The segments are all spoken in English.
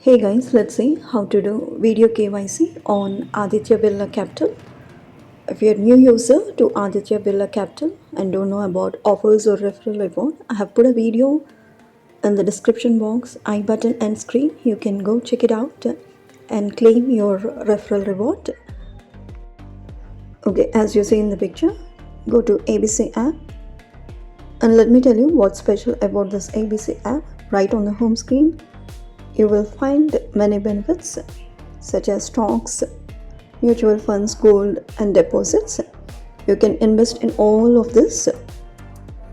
Hey guys, let's see how to do video KYC on Aditya Birla Capital. If you're a new user to Aditya Birla Capital and don't know about offers or referral reward, I have put a video in the description box, I button and screen. You can go check it out and claim your referral reward. Okay, as you see in the picture, go to ABC app. And let me tell you what's special about this ABC app. Right on the home screen, you will find many benefits such as stocks, mutual funds, gold, and deposits. You can invest in all of this,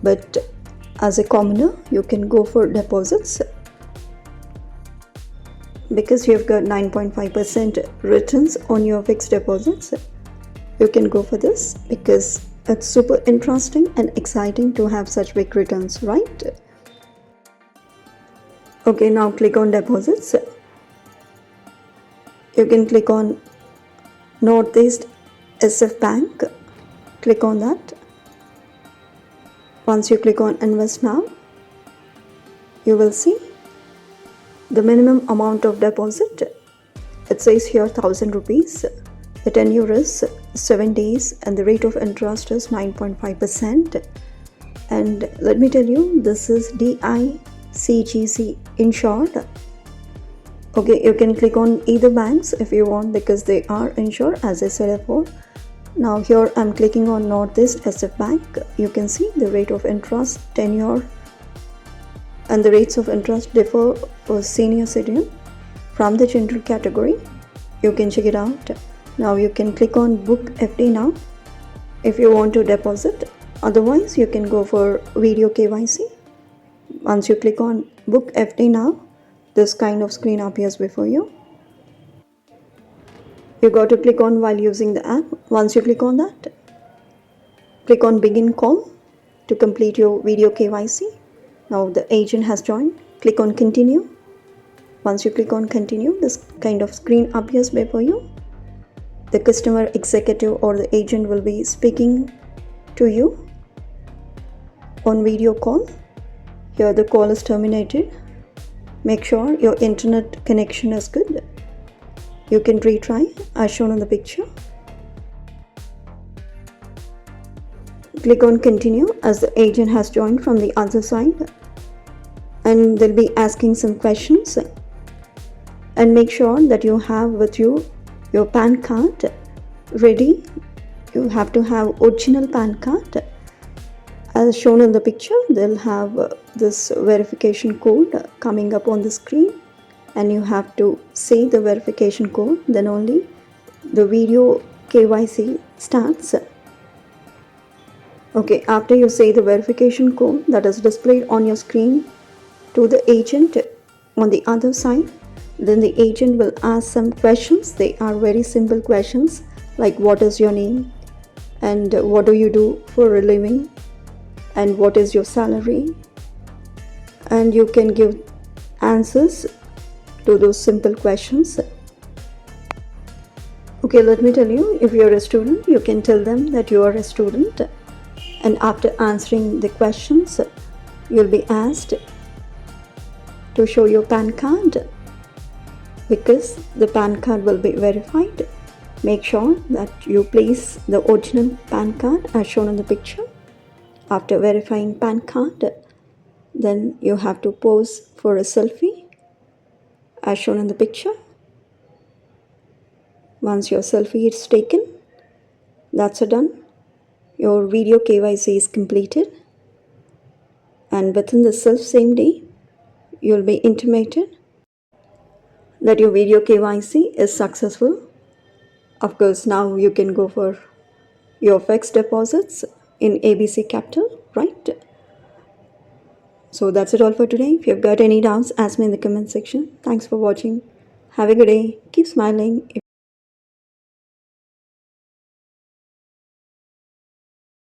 but as a commoner, you can go for deposits because you've got 9.5% returns on your fixed deposits. You can go for this because it's super interesting and exciting to have such big returns, right? Okay, now click on deposits. You can click on Northeast SF Bank. Click on that. Once you click on invest now, you will see the minimum amount of deposit. It says here 1000 rupees. The tenure is 7 days and the rate of interest is 9.5%. And let me tell you, this is DICGC insured. Okay, you can click on either banks if you want because they are insured, as I said before. Now here I'm clicking on Northeast SF Bank. You can see the rate of interest, tenure, and the rates of interest differ for senior citizen from the general category. You can check it out. Now you can click on book FD now if you want to deposit. Otherwise, you can go for video KYC. Once you click on book FD now, this kind of screen appears before you. You got to click on while using the app. Once you click on that, click on begin call to complete your video KYC. Now the agent has joined. Click on continue. Once you click on continue, this kind of screen appears before you. The customer executive or the agent will be speaking to you on video call. Here the call is terminated. Make sure your internet connection is good. You can retry as shown in the picture. Click on continue as the agent has joined from the other side and they'll be asking some questions. And make sure that you have with you your PAN card ready. You have to have original PAN card. As shown in the picture, they'll have this verification code coming up on the screen and you have to say the verification code, then only the video KYC starts. Okay, after you say the verification code that is displayed on your screen to the agent on the other side, then the agent will ask some questions. They are very simple questions like what is your name and what do you do for a living and what is your salary, and you can give answers to those simple questions. Okay, let me tell you, if you're a student, you can tell them that you are a student, and after answering the questions, you'll be asked to show your PAN card because the PAN card will be verified. Make sure that you place the original PAN card as shown in the picture. After verifying PAN card, then you have to pose for a selfie as shown in the picture. Once your selfie is taken, that's done. Your video KYC is completed, and within the same day, you'll be intimated that your video KYC is successful. Of course, now you can go for your fixed deposits in ABC Capital, right? So that's it all for today. If you've got any doubts, ask me in the comment section. Thanks for watching. Have a good day. Keep smiling.